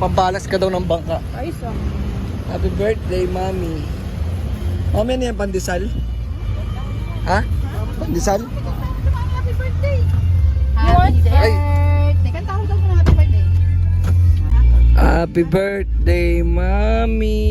Pampalas ka daw ng bangka. Ayos ah. Happy birthday, Mami. Mami, ano yan? Pandesal? Ha? Pandesal? Happy birthday! Happy Ay. birthday! Kanta ko daw ng happy birthday. Happy birthday, Mami.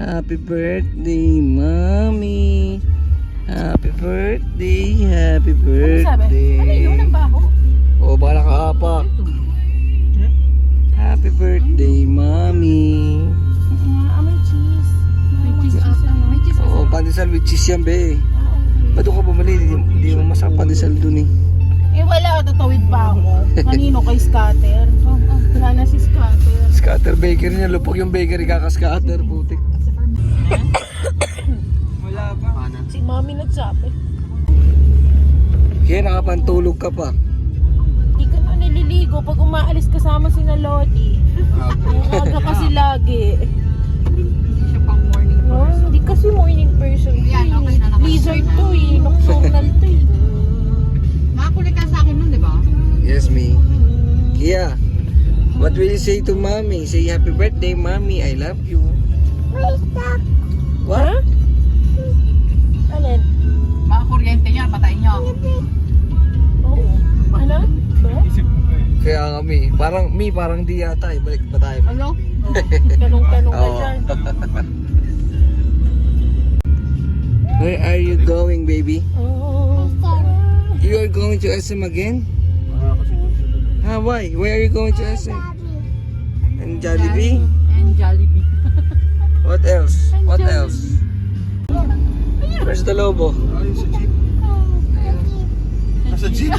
Happy birthday, Mami. Happy birthday, happy birthday. Ano yun ang baho? Oh, baka nakaapak. Happy birthday, Mami. May cheese. May cheese. May cheese. Oh, pandesal with cheese yan, be. Ba't doon ka bumali? Hindi mo masarap pandesal dun eh. Eh wala, tatawid pa ako. Kanino kay Scatter? Wala na si Scatter. Scatter bakery niya, lupog yung bakery, kaka-scatter, putik. Wala pa. Si Mami nagsabi. Kaya nakapantulog ka pa. Di ka na nililigo pag umaalis kasama si na Lodi. Yung aga kasi lagi. Hindi siya pang morning Oh, person. hindi kasi morning person. Yan, okay na naman. Blizzard to eh. Nocturnal to eh. Nakakulit ka sa akin nun, di ba? Yes, me. Kia, what will you say to Mommy? Say happy birthday, Mommy. I love you. What? Alin? Mga kuryente niya, patayin niyo. Oo. Ano? Ba? Kaya nga, parang di yata. Balik ba tayo? Ano? Tanong-tanong ka Oo. dyan. Where are you going, baby? Oh. You are going to SM again? Why? Where are you going to SM? And Jollibee? And Jollibee. What else? What else? Where's the lobo? Ayun sa jeep. Nasa jeep?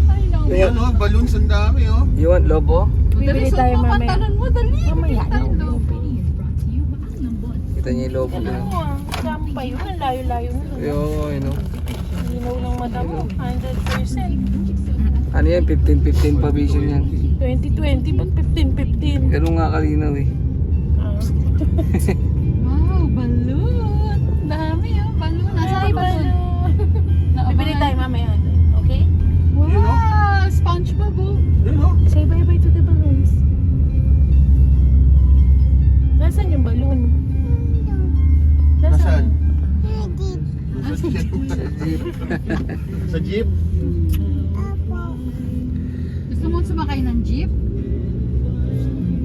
Ay, no. Kaya- Ano, balloons ang dami oh. You want lobo? Bibili Dali, tayo suot mo ang mamaya. pantalon mo, dali. Mamaya na. Kita niyo yung lobo na. Saan pa yun? Ang layo-layo na. Yo, ano? Linaw ng mata mo. 100%. Ano yan? 15-15 pa vision yan. 2020, ba't 15-15? Ganun nga kalinaw eh. Wow, balloon. Dami oh, balloon. Nasa Ay, balloon. Bibili tayo mamaya. Okay? Wow, SpongeBob oh. Yun oh. Say bye-bye to the balloons. Nasaan yung balloon? Nasaan? Sa Sa jeep. jeep. Sa jeep? Gusto mo sumakay ng jeep?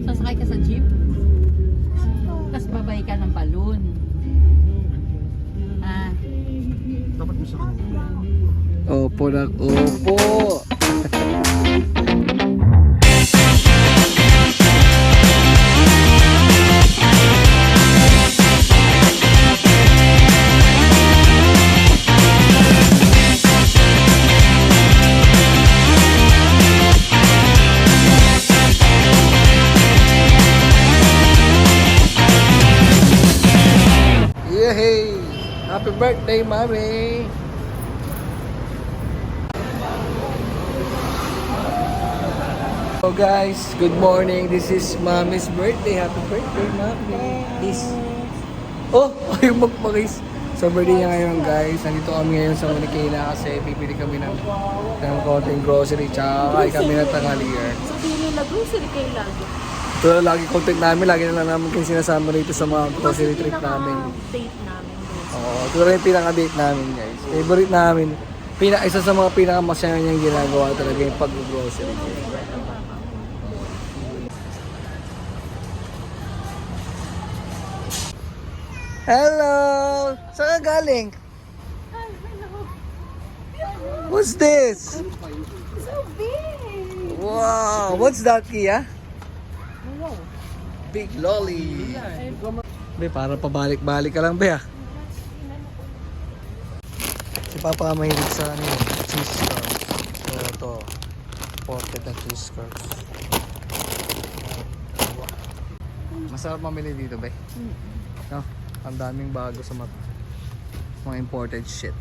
Sasakay ka sa jeep? Tapos babay ka ng balloon. Ah, Dapat mo sa kanila. Opo na, opo. Yay! Happy birthday, Mommy! So guys, good morning. This is Mommy's birthday. Happy birthday, Mommy. This. Oh, yung magpakis. So birthday niya ngayon, guys. Nandito kami ngayon sa Marikina kasi pipili kami ng konting grocery. Tsaka kain kami ng tanghalian. Sabihin nila, grocery kayo lagi. Ito na lagi content namin. Lagi na lang namin kayo sinasama rito sa mga grocery trip namin. Date namin. Oo, ito rin yung pinaka-date namin, guys. Favorite namin. Isa sa mga pinaka-masaya niyang ginagawa talaga yung pag-grocery. Hello! Saan ka galing? What's this? So big! Wow! What's that, Kia? Big lolly. Be, para pabalik-balik ka lang, be, ah. Si Papa mahilig sa ano, cheese curls. So, ito. Ported na cheese curls. Masarap mamili dito, be. No? Ang daming bago sa mga imported shit.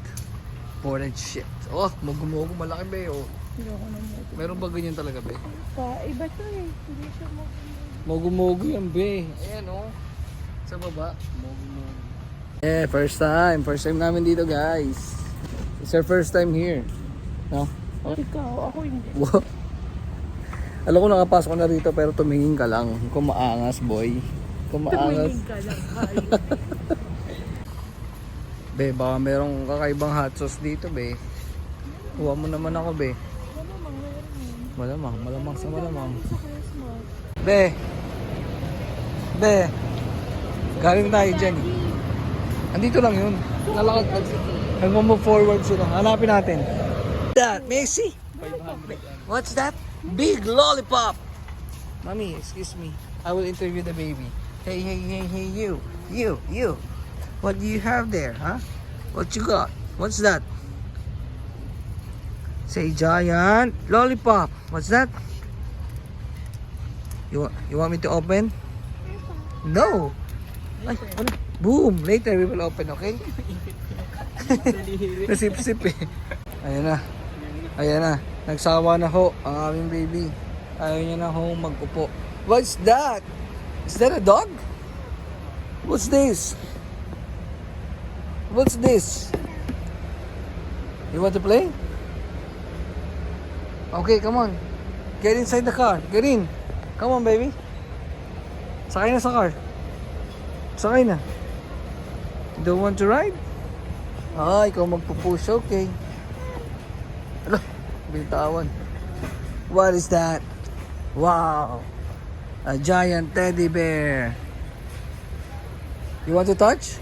Imported shit. Oh, mugu-mugu malaki, be, oh. Meron ba ganyan talaga, be? Iba to eh. Hindi siya mo. Mogu-mogu yan, be. Ayan, oh. Sa baba. Mogu-mogu. First time. First time namin dito, guys. It's our first time here. No? Ikaw, ako hindi. Wow. Alam ko nakapasok ka na rito pero tumingin ka lang. Kung maangas, boy. Kung maangas. Tumingin ka lang, Carl. Be, baka merong kakaibang hot sauce dito, be. Kuha mo naman ako, be. Malamang sa malamang. Sa Christmas. Be. Be. Galing tayo dyan eh. Andito lang yun. Lalakad. Nag-move forward sila. Hanapin natin. That, Messi. What's that? Big lollipop. Mommy, excuse me. I will interview the baby. Hey, you. You. What do you have there, huh? What you got? What's that? Say giant lollipop. What's that? You want me to open? No. Ay, ano? Boom. Later we will open, okay? Nasip-sip eh. Ayan na. Nagsawa na ho ang aming baby. Ayaw niya na ho mag-upo. What's that? Is that a dog? What's this? What's this? You want to play? Okay, come on. Get inside the car. Get in. Come on, baby. Sakay na sa car. Sakay na. You don't want to ride? Ah, ikaw magpupush. Okay. Ano? Bitawan. What is that? Wow. A giant teddy bear. You want to touch?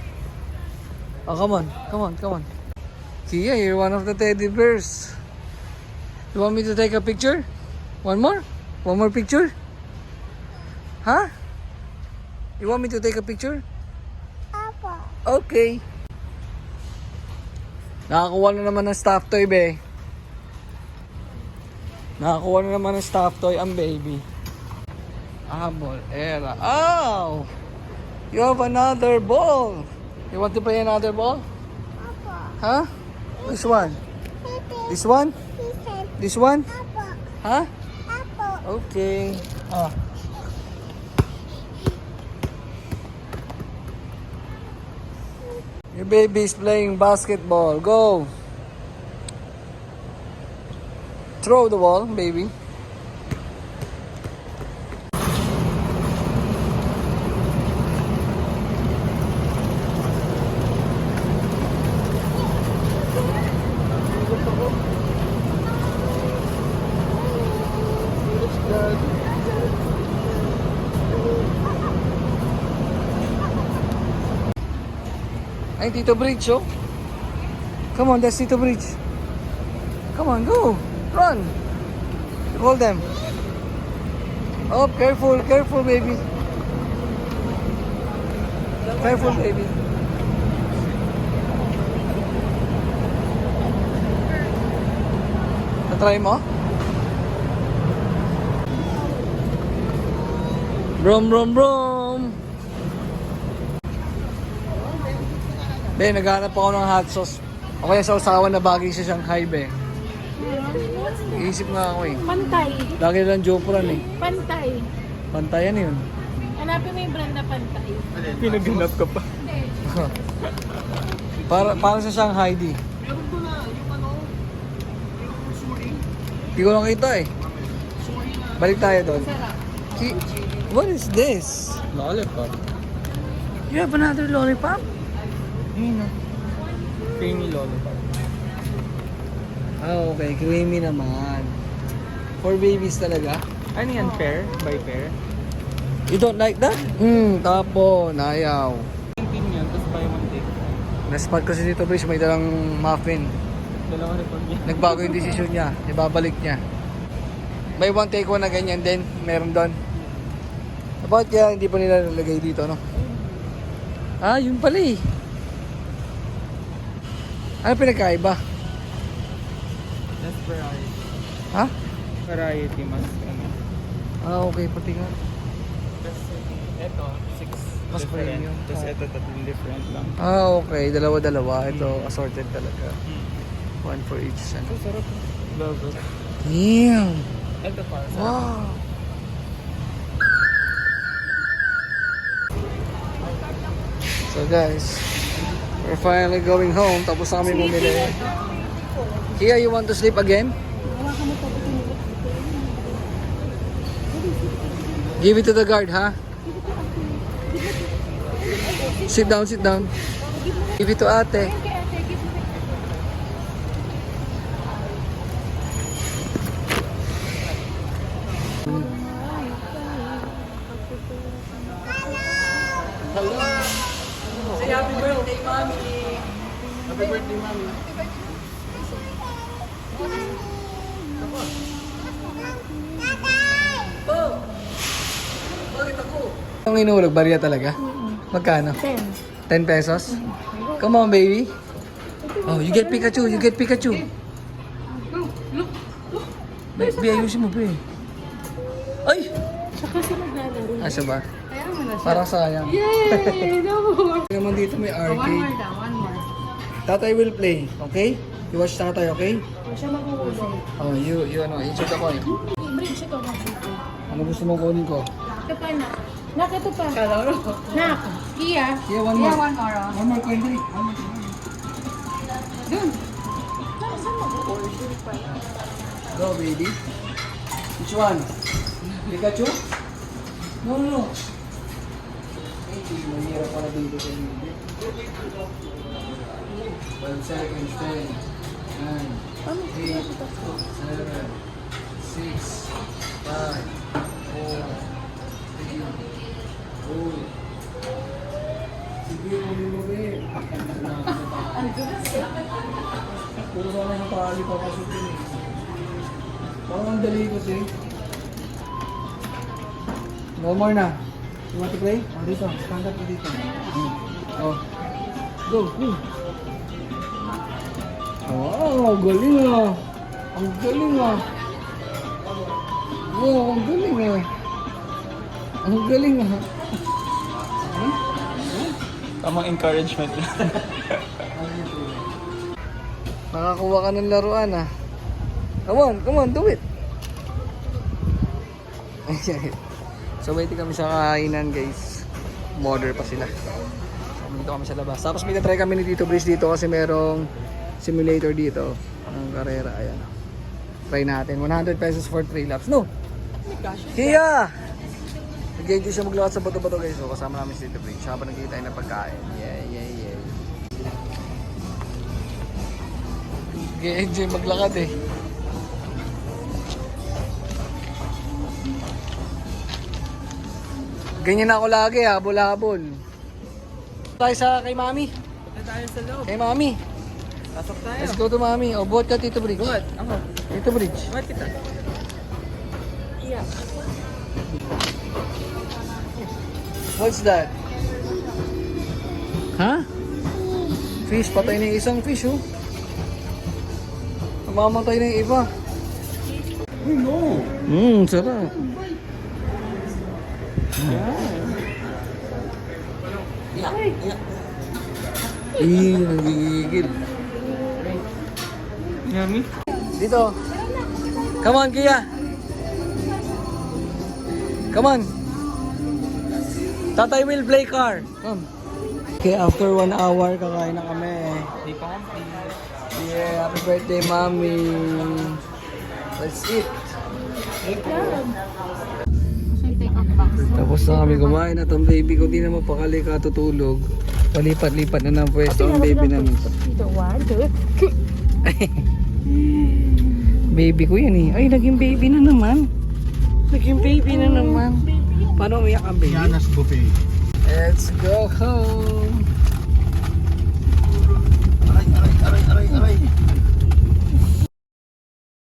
Oh, come on. Kia, you're one of the teddy bears. You want me to take a picture? One more? One more picture? Huh? You want me to take a picture? Okay. Nakakuha na naman ng stuffed toy, be. Nakakuha na naman ng stuffed toy ang baby. Ball, era. Oh! You have another ball. You want to play another ball? Huh? Which one? This one? This one? Huh? Okay. Ah. Your baby is playing basketball. Go. Throw the ball, baby. Ay, Tito Bridge, oh. Come on, that's Tito Bridge. Come on, go. Run. Hold them. Oh, careful, baby. Careful, baby. Natry mo? Brom. Be, naghanap ako ng hot sauce. O kaya sa usawan na bagay sa Shanghai, be. Iisip nga ako eh. Pantay. Lagi lang Jopran eh. Pantay. Pantayan yun. Hanapin mo yung brand na pantay. Pinaganap ka pa. para sa Shanghai, di. Meron ko na yung ano, yung suri. Hindi ko nakita eh. Balik tayo doon. Sarap. What is this? Lollipop. You have another lollipop? Creamy lollipop. Ah, okay. Creamy naman. For babies talaga. Ano yan? Pair? By pair? You don't like that? Tapo. Nayaw. 19 yan, tapos buy one take. Naspot kasi dito, Bridge. May dalang muffin. Dalawang report yan. Nagbago yung desisyon niya. Ibabalik niya. May one take one na ganyan din. Meron doon. Bakit kaya hindi pa nila nalagay dito, no? Ah, yun pala eh. Ano pinagkaiba? That's variety. Ha? Variety mas ano. Ah, okay. Pati nga. Tapos ito, 6 Mas different. premium. Tapos ito, 3 different lang. Ah, okay. Dalawa-dalawa. Ito, assorted talaga. One for each. Ano? Ito, sarap. Love it. Damn! Ito pa, sarap. Wow! So guys, we're finally going home. Tapos na kami bumili. Kia, you want to sleep again? Give it to the guard, ha? Sit down, sit down. Give it to ate. Hello. Say happy birthday, mommy. Happy birthday, mommy. Oh! Bakit ako? Ang inuulog, bariya talaga? Magkano? 10 pesos? Come on, baby. Oh, you get Pikachu, you get Pikachu. Be, ayusin mo, be. Ay! Siya kasi naglalaro. Asa ba? Kaya mo na siya. Parang sayang. Yay! No more! Naman dito may One more arcade. daw, one more. Tatay will play, okay? You watch tatay, okay? Siya maguhulog. Oh, you shoot the coin. I-bridge ito na dito. Ano gusto mong kunin ko? Ito pa na. Nak, ito pa. Nak. Kia. Yeah, one Yeah, more. one more. Oh. One more coin, dali. One more coin. Dun. Saan mag-order pa? Go, baby. Which one? Pikachu? No, no, no. Ay, mahirap pala dito sa hindi. 12 seconds, 10, 9, 8, 7, 6, 5, 4, 3, 2, sige, huli mo ba eh. Puro sana sa pali papasukin eh. Parang ang dali kasi. No more na. You want to play? Oh, dito. Stand up dito. Oh. Go, go. Oh, galing ah. Ang galing ah. Oh, ang galing ah. Ang galing ah. Tamang encouragement. Nakakuha ka ng laruan ah. Come on, do it. So waiting kami sa kainan guys. Order pa sila. So, dito kami sa labas. Tapos may try kami ni Tito Brice dito kasi merong simulator dito. Ang karera, ayan. Try natin. 100 pesos for 3 laps. No! Kaya! Nag-enjoy siya maglakad sa bato-bato guys. So kasama namin si Tito Brice. Habang nagkita tayo ng pagkain. Yeah. Nag-enjoy maglakad eh. Ganyan ako lagi, habol-habol. Tayo sa kay Mami. Punta tayo sa loob. Kay Mami. Pasok tayo. Let's go to Mami. O, buhat ka Tito Bridge. Buhat. Ako. Tito Bridge. Buhat kita. Yeah. What's that? Ha? Fish. Patay na yung isang fish, oh. Namamatay na yung iba. Sarap. Nagigigil. Yummy. Dito. Come on, Kia. Come on. Tatay will play car. Come. Okay, after 1 hour, kakain na kami. Di pa complete. Yeah, happy birthday, Mommy. Let's eat. Tapos na kami kumain at ang baby ko di na mapakali katutulog. Palipat-lipat na ng pwesto ang baby namin. Dito, 1, 2. Baby ko yan eh. Ay, naging baby na naman. Naging baby na naman. Paano umiyak ang baby? Yana's buffet. Let's go home.